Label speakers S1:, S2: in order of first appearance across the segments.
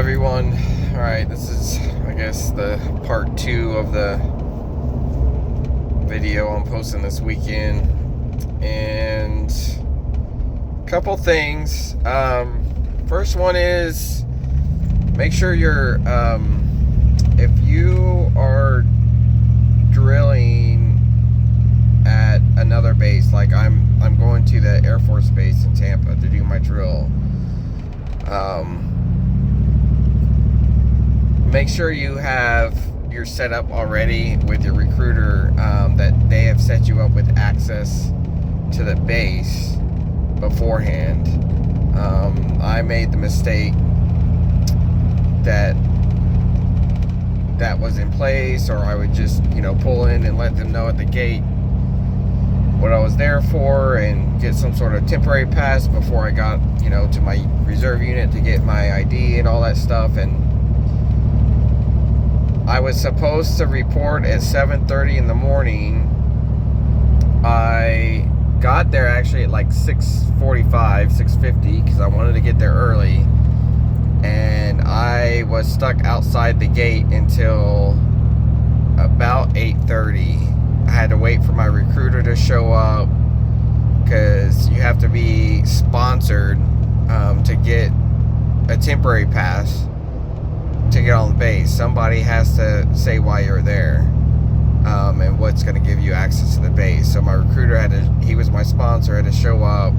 S1: everyone. Alright, this is, I guess, the part 2 of the video I'm posting this weekend. And a couple things. First one is, make sure you're, if you are drilling at another base, like I'm going to the Air Force Base in Tampa to do my drill. Make sure you have your setup already with your recruiter, that they have set you up with access to the base beforehand. I made the mistake that was in place, or I would just, pull in and let them know at the gate what I was there for and get some sort of temporary pass before I got, to my reserve unit to get my ID and all that stuff. And I was supposed to report at 7:30 in the morning. I got there actually at like 6:45, 6:50, because I wanted to get there early. And I was stuck outside the gate until about 8:30. I had to wait for my recruiter to show up, because you have to be sponsored to get a temporary pass to get on the base. Somebody has to say why you're there, and what's going to give you access to the base. So my recruiter he was my sponsor, had to show up.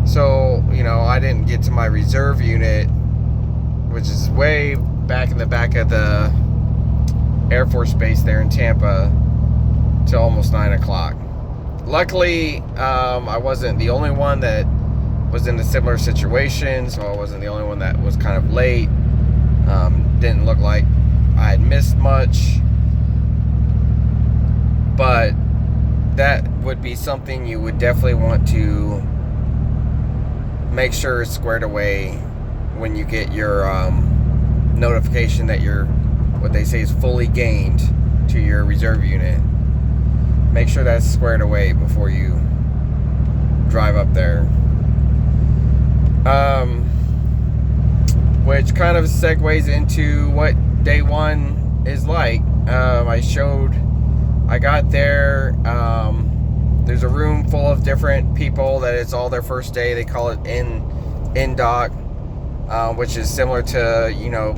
S1: So, I didn't get to my reserve unit, which is way back in the back of the Air Force Base there in Tampa, till almost 9 o'clock. Luckily, I wasn't the only one that was in a similar situation, so I wasn't the only one that was kind of late. Didn't look like I had missed much, but that would be something you would definitely want to make sure is squared away when you get your notification that you're, what they say is fully gained to your reserve unit. Make sure that's squared away before you drive up there. Which kind of segues into what day one is like. I got there, there's a room full of different people that it's all their first day. They call it INDOC, which is similar to,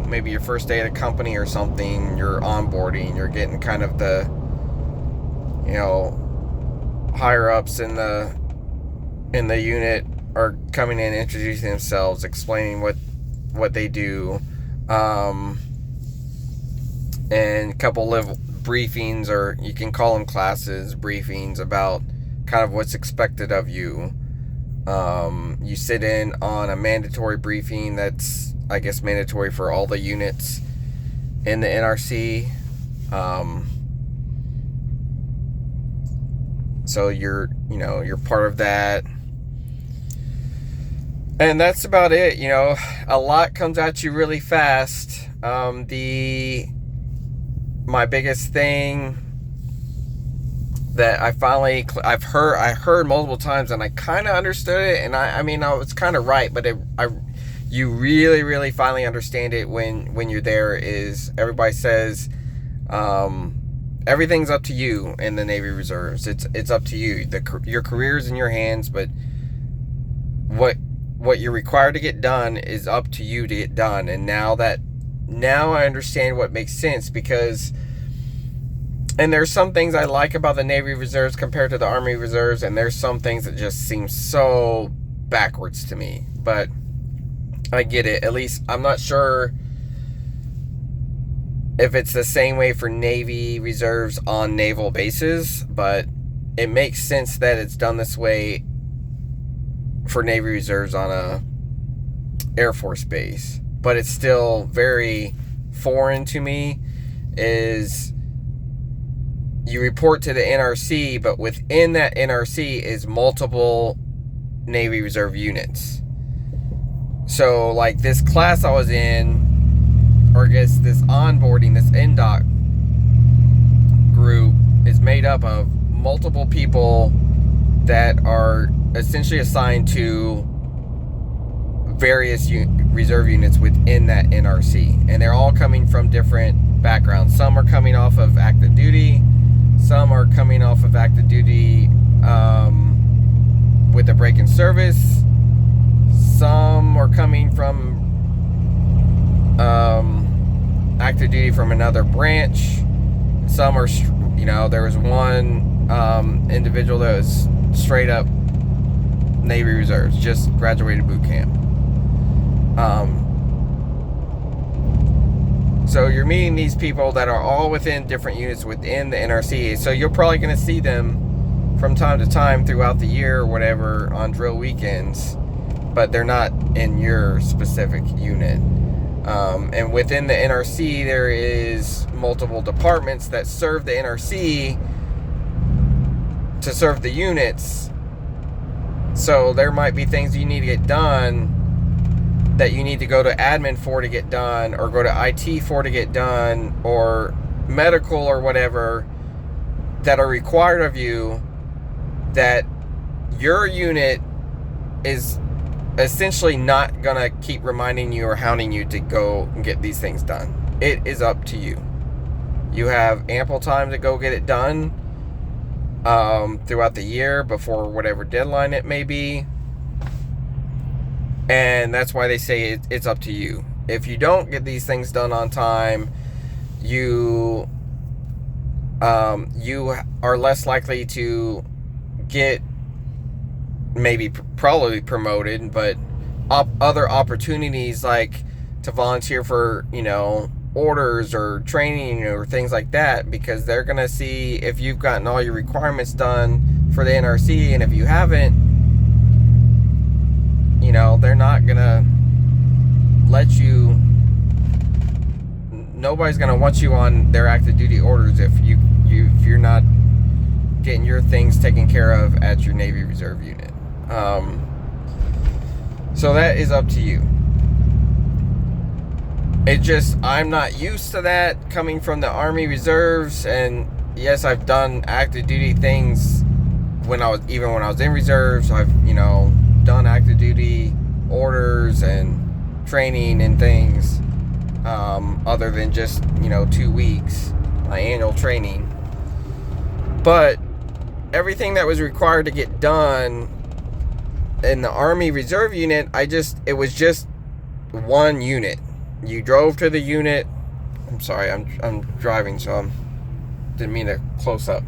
S1: maybe your first day at a company or something. You're onboarding, you're getting kind of the, higher ups in the unit are coming in, introducing themselves, explaining what they do, and a couple of briefings, or you can call them classes, briefings about kind of what's expected of you. You sit in on a mandatory briefing that's, I guess, mandatory for all the units in the NRC. So you're part of that. And that's about it. A lot comes at you really fast. My biggest thing that I heard multiple times, and I kind of understood it, and I was kind of right, but you really, really finally understand it when you're there, is everybody says, everything's up to you in the Navy Reserves. It's up to you. Your career's in your hands, but what you're required to get done is up to you to get done. And now I understand what makes sense, because, and there's some things I like about the Navy Reserves compared to the Army Reserves, and there's some things that just seem so backwards to me, but I get it. At least I'm not sure if it's the same way for Navy Reserves on naval bases, but it makes sense that it's done this way for Navy Reserves on a Air Force base. But it's still very foreign to me, is you report to the NRC, but within that NRC is multiple Navy Reserve units. So like this class I was in, or I guess this onboarding, this INDOC group, is made up of multiple people that are essentially assigned to various reserve units within that NRC, and they're all coming from different backgrounds. Some are coming off of active duty, some are coming off of active duty with a break in service, some are coming from active duty from another branch, some are, you know, there was one individual that was straight up Navy Reserves, just graduated boot camp. So you're meeting these people that are all within different units within the NRC. So you're probably going to see them from time to time throughout the year or whatever on drill weekends, but they're not in your specific unit. And within the NRC, there is multiple departments that serve the NRC to serve the units. So there might be things you need to get done that you need to go to admin for to get done, or go to IT for to get done, or medical or whatever, that are required of you, that your unit is essentially not gonna keep reminding you or hounding you to go and get these things done. It is up to you. You have ample time to go get it done throughout the year before whatever deadline it may be. And that's why they say it's up to you. If you don't get these things done on time, you are less likely to get probably promoted, but other opportunities, like to volunteer for, you know, orders or training or things like that, because they're going to see if you've gotten all your requirements done for the NRC, and if you haven't, you know, they're not gonna let you, nobody's gonna want you on their active duty orders if you're not getting your things taken care of at your Navy Reserve unit. So that is up to you. It just, I'm not used to that coming from the Army Reserves, and yes, I've done active duty things when I was in reserves. I've, you know, done active duty orders and training and things, other than just, you know, 2 weeks, my annual training. But everything that was required to get done in the Army Reserve unit, it was just one unit. You drove to the unit. I'm sorry, I'm driving, so didn't mean to close up.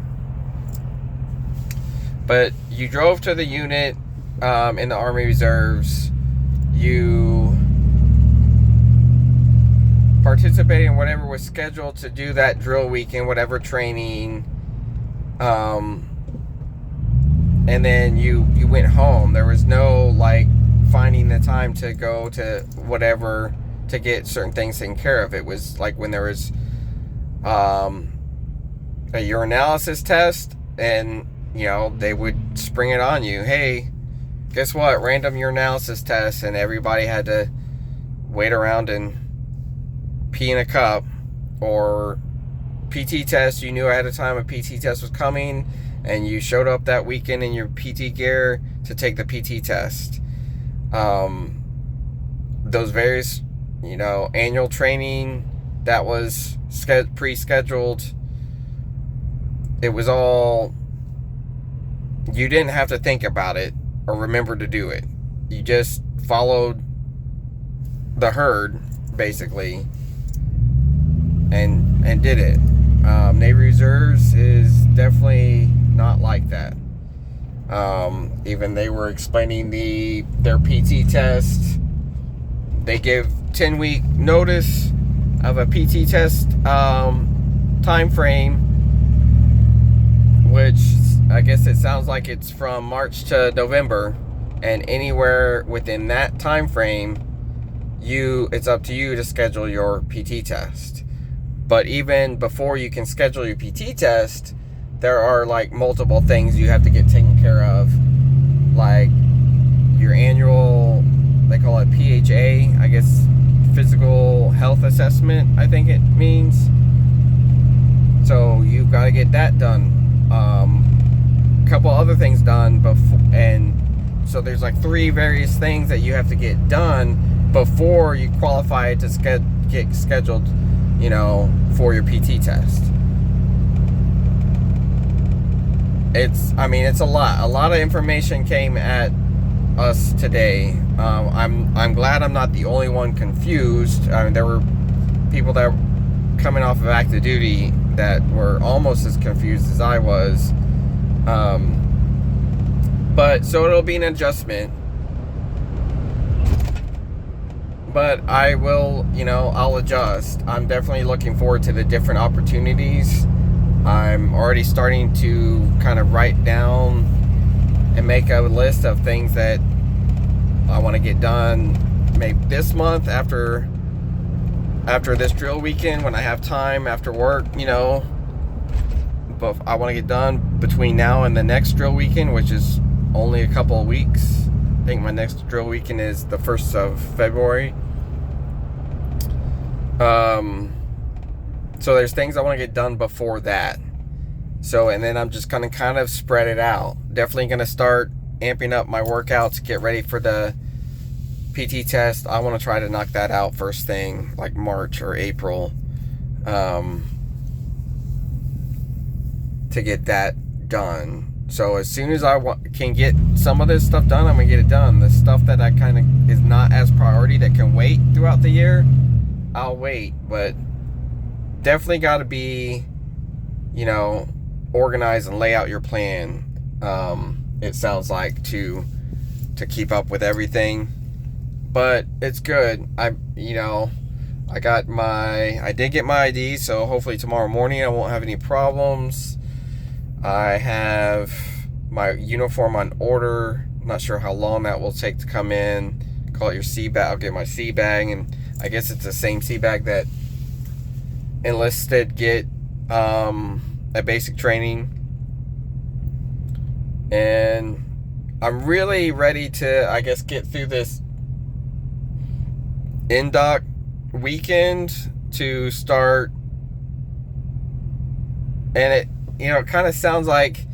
S1: But you drove to the unit in the Army Reserves. You participated in whatever was scheduled to do that drill weekend, whatever training, and then you went home. There was no like finding the time to go to whatever to get certain things taken care of. It was like when there was a urinalysis test, and you know, they would spring it on you. Hey, guess what? Random urinalysis test, and everybody had to wait around and pee in a cup. Or PT test, you knew ahead of time a PT test was coming, and you showed up that weekend in your PT gear to take the PT test. Those various, you know, annual training that was pre-scheduled, it was all, you didn't have to think about it or remember to do it. You just followed the herd, basically, and did it. Navy Reserves is definitely not like that. Even they were explaining their PT test. They give 10-week notice of a PT test time frame, which I guess it sounds like it's from March to November, and anywhere within that time frame, it's up to you to schedule your PT test. But even before you can schedule your PT test, there are like multiple things you have to get taken care of, like your annual, they call it PHA, I guess, physical health assessment, I think it means. So you've got to get that done. A couple other things done before, and So there's like 3 various things that you have to get done before you qualify to get scheduled, you know, for your PT test. It's a lot of information came at us today. I'm glad I'm not the only one confused. I mean, there were people that were coming off of active duty that were almost as confused as I was. But so it'll be an adjustment. But I will, you know, I'll adjust. I'm definitely looking forward to the different opportunities. I'm already starting to kind of write down and make a list of things that I want to get done maybe this month after this drill weekend, when I have time after work, you know. But I want to get done between now and the next drill weekend, which is only a couple of weeks. I think my next drill weekend is the 1st of February. So there's things I want to get done before that. So, and then I'm just gonna kind of spread it out. Definitely gonna start amping up my workouts, get ready for the PT test. I want to try to knock that out first thing, like March or April, to get that done. So as soon as I can get some of this stuff done, I'm gonna get it done. The stuff that I kind of is not as priority, that can wait throughout the year, I'll wait. But definitely got to be, you know, organize and lay out your plan. It sounds like to keep up with everything, but it's good. I did get my ID, so hopefully tomorrow morning I won't have any problems. I have my uniform on order. I'm not sure how long that will take to come in. Call it your sea bag. I'll get my sea bag, and I guess it's the same sea bag that enlisted get at basic training. And I'm really ready to, I guess, get through this INDOC weekend to start. And it, you know, it kind of sounds like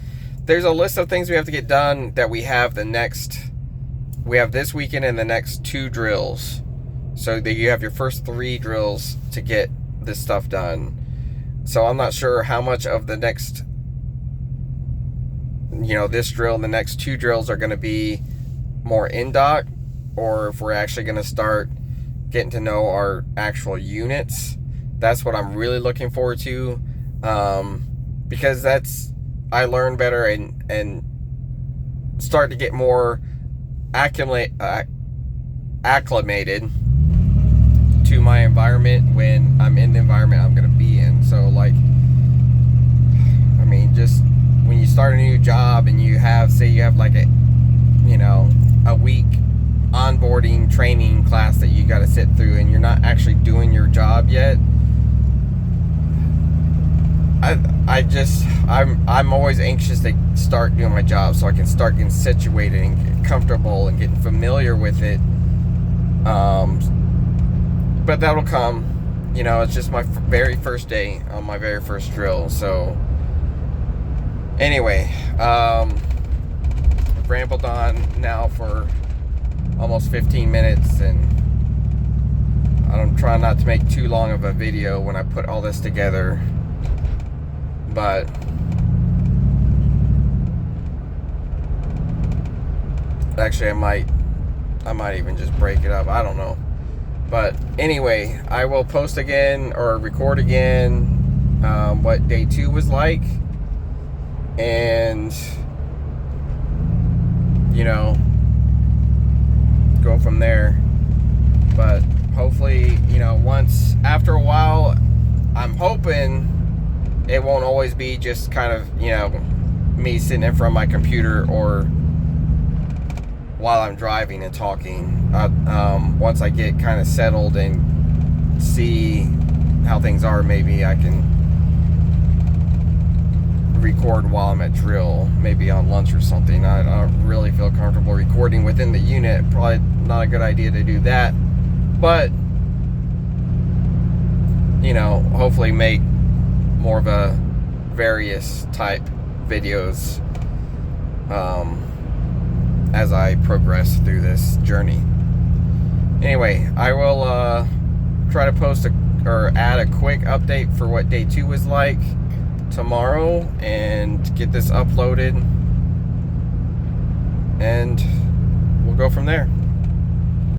S1: there's a list of things we have to get done that we have this weekend and the next 2 drills. So that you have your first 3 drills to get this stuff done. So I'm not sure how much of the next, you know, this drill and the next 2 drills are going to be more INDOC, or if we're actually going to start getting to know our actual units. That's what I'm really looking forward to, because I learn better and start to get more acclimated to my environment when I'm in the environment I'm going to be in. So, like, I mean, just when you start a new job and you have, say you have like a week onboarding training class that you got to sit through, and you're not actually doing your job yet, I'm always anxious to start doing my job so I can start getting situated and get comfortable and getting familiar with it. But that'll come, you know. It's just my very first day on my very first drill. So anyway, I've rambled on now for almost 15 minutes, and I'm trying not to make too long of a video when I put all this together. But actually, I might even just break it up. I don't know. But anyway, I will post again or record again what day 2 was like, and, you know, go from there. But hopefully, you know, after a while, I'm hoping it won't always be just kind of, you know, me sitting in front of my computer or while I'm driving and talking. Once I get kind of settled and see how things are, maybe I can record while I'm at drill, maybe on lunch or something. I don't really feel comfortable recording within the unit. Probably not a good idea to do that, but, you know, hopefully make more of a various type videos as I progress through this journey. Anyway, I will try to post or add a quick update for what day 2 was like tomorrow and get this uploaded, and we'll go from there.